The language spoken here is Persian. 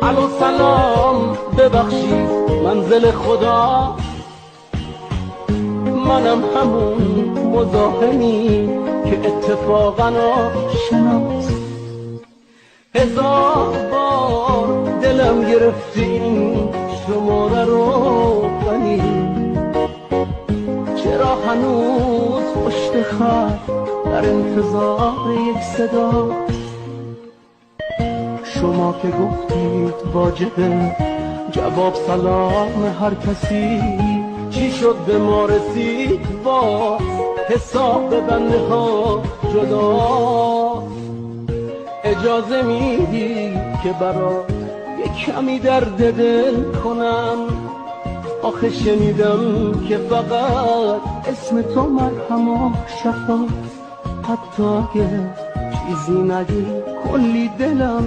الو سلام ببخشید منزل خدا، منم همون مزاحمی که اتفاقا آشناست. هزار بار دلم گرفتین شماره رو ولی چرا هنوز پشت خط در انتظار یک صدا؟ شما که گفتید واجبه جواب سلام هر کسی، چی شد به ما رسید باز حساب بنده ها جدا؟ اجازه میدی که برات یک کمی درد دل کنم؟ آخه شنیدم که فقط اسم تو مرهم و شفاست، حتی اگه چیزی نگی کلی دلم